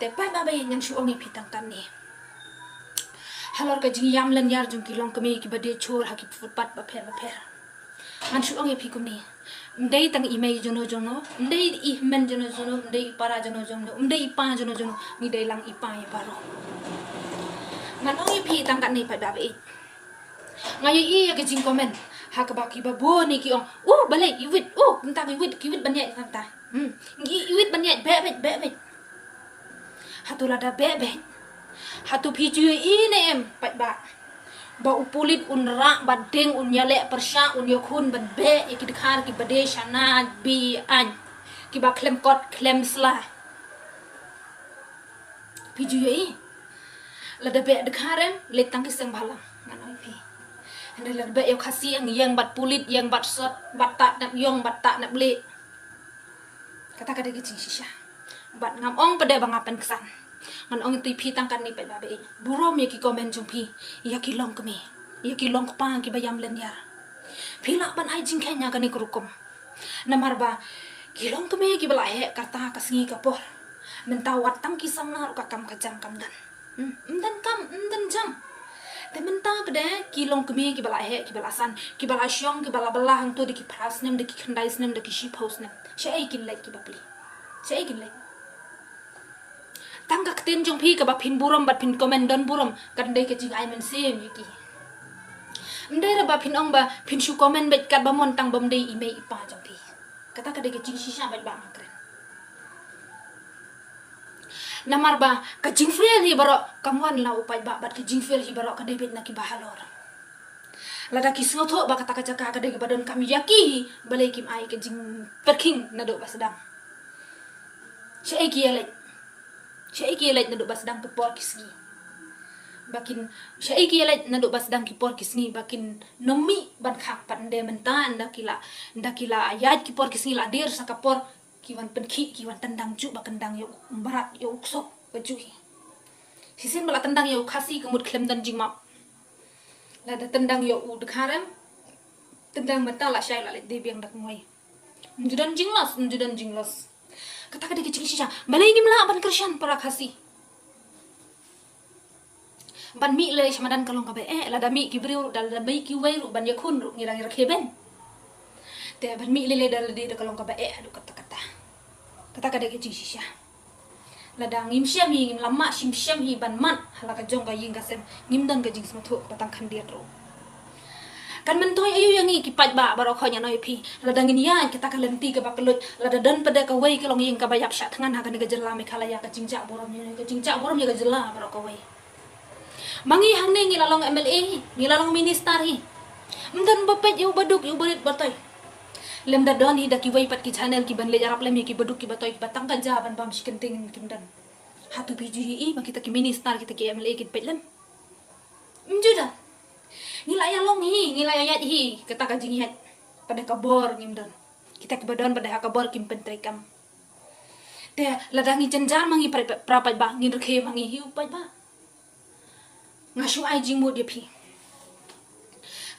Tepai babai yang suongi pitang kan ni. Halor ka jing yam len yar jung kilong kami ki bade chor ha ki futpat ba pher. Man suongi pi kum ni. Ndai tang email jono ndai I men jono ndai para jono ndai pa jono ni dai lang ipa ya paro. Man ongi pi tang kan ni pa babai. Ngayi I ka jing komen ha ka ba ki ba bo ni ki ong. Balai iwit tang iwit banyai tang ta. Iwit banyai be. Hatu lada bebe hatu piju ini pat ba upulit unra badeng unyale persya unyokun ban be ikidikhar ki bade shana bi an ki ba klem kot klem sla piju lada be dekharem letang kiseng balang nganoi pi ande lada be yo khasi yang bat pulit yang bat sot bat tak nak yong bat tak nak beli kata ki shisha bat ngam ong pada bangapan kesan ngan ong tu pi tangkan ni pe babe burom ya ki komen jung pi ya ki long kemi ya ki long pa ki bayam len ya pi la ban ai jing kenya kan ni kurukum namar ba ki long kemi ki bala he kata kasngi ka por mentawat tang ki sang na ka kam kajam kam dan dan jam te menta pada ki long kemi ki bala he ki bala san ki bala syong ki bala bala hang tu di ki pras nem de ki khandai nem de ki shi post nem shai kin like ki bapli shai kin like tangga ketin jong pi ka ba pin burom bat pin komen don burom kan dai ke jing ai men sem yiki ndai ra ba pin ong ba pin shu komen bet kat ba mon tang bam dai email ipa jong pi kata ka dai ke jing shisha bat ba makren namar ba ka jing fel hi baro kamwan la upai ba bat ke jing fel hi baro ka dai bet na ki ba halor lada ki snotho ba kata ka jaka ka dai badon kami yaki balai kim ai ke jing perking na do ba sedang shai ki yale Syai ki lait naduk basdang ke por kisni. Bakin syai ki lait naduk basdang ki por kisni bakin nomi ban khak pande mentan ndakila ayat ki por kisni la dir saka por kiwan penki kiwan tendang ju bakendang yo barat yo uksok bajuhi. Sisin bala tendang yo khasi kemut klem dan jingmap. La da tendang yo u dekharem tendang mata la syai la lait de biang dak ngoi. Njudan jinglos. Kata ka dikicil sisa balai gimla ban krisyan para khasi ban mi le shamadan kalong ka be la da mi ki briu dal da bai ki wai ru ban yakun ru ngira kheben te ban mi le dal de kalong ka be adu kata ka dikicil sisa la da ngim syam hi ngim lama syam hi ban man hala ka jong ka ying ka sem ngim dan ka jing smotho patang khandir ro kan mentoy ayu yang ki pat ba baro khonya noi pi la dangin ya kita ka lenti ka bakelut la dan pada ka wei ka long ying ka bayap sya thangan ha ka ga jela me khala ya ka jingja borom ya ka jela baro ka wei mangi hang ne ngi lalong MLA ngi lalong minister hi mdan bapet yu baduk yu berit batoy lem da don hi da ki wei pat ki channel ki ban le jarap lem ki baduk ki batoy batang ka ja ban bam shikenting kimdan hatu bi ji I ba kita ki minister kita ki MLA ki petlem mjuda ngila ya long hi ngila ya hi kata ka jing yat pada kabor ngimdan kita ke badon pada kabor kim pentrikam te ladangi jenjar mangi prapat ba ngin rkhe mangi hi upai ba ngasu ai jing mod ya pi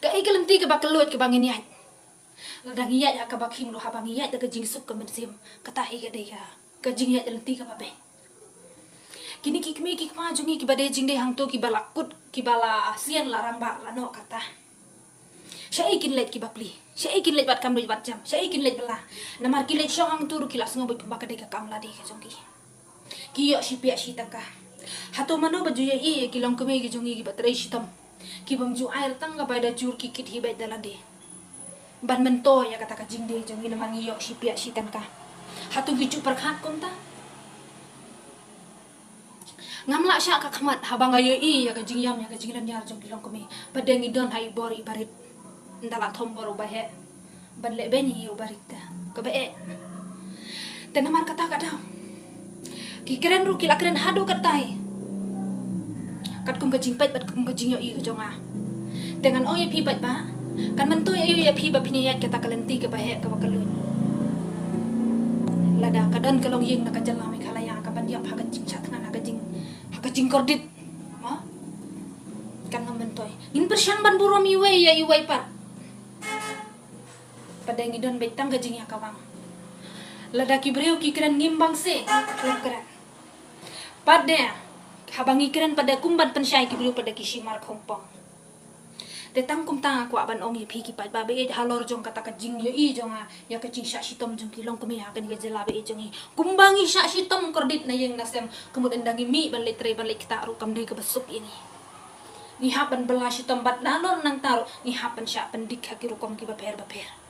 ka ikelenti ke bakelut ke bangin yat ladangi yat ka bakhim lo ha bangi yat ka jing sup ka mensim kata hi ka de ya ka jing yat lenti ka babe kini kikmi kikma jungi ki bade jing de hang to ki balakut ki bala asian larang ba la no kata syai kin let ki bapli syai kin let bat kam bat jam syai kin let bala namar ki let syong hang tur ki la sngo ba ka de ka kam la de ka jongi ki yo si pia si taka hato mano baju ye I ki long keme ki jongi ki batrai sitam ki bam ju air tang ga pada jur ki kit hi ba dala de ban mento ya kata ka jing de jongi namar ngi yo si pia si tanka hato ki ju perkhat kom ta ngamla sya ka khamat habang ayo I ya ka jingyam ya ka jinglan yar jong kilong kami padeng idon hai bori barit ndala thom boru bahe ban le beni yu barita ka be tenamar kata ki keren ru kila keren hadu katai kat kum ka jingpat bat kum ka jingyo I ka jonga dengan oye pi bat ba kan mentu ayo ya pi ba piniyat kata kalenti ka bahe ka bakalun lada kadon kalong ying na ka jalami khalaya ka bandiap ha ka jing chat na ka jing kacing kordit ma kan ngamentoy in persyang ban burom iway ya iway pat pada ngidon betang gajing ya kawang lada ki breu ki keren ngimbang se keren Pada habang ikiran pada kumban pensyai ki beliau pada kisimar kompong. Detang kum tang aku aban ongi phiki pat babe e halor jong kata ka jing ye i jong ya ka jing sya sitom jong kilong kumi ha kan ge jelabe e jong i kumbangi sya sitom kordit na yeng nasem kemudian dangi mi ban letre ban kita ru kam dei ke besuk ini ni hapan belas sitom bat dalor nang taru ni hapan sya pendik ha ki rukom ki baper baper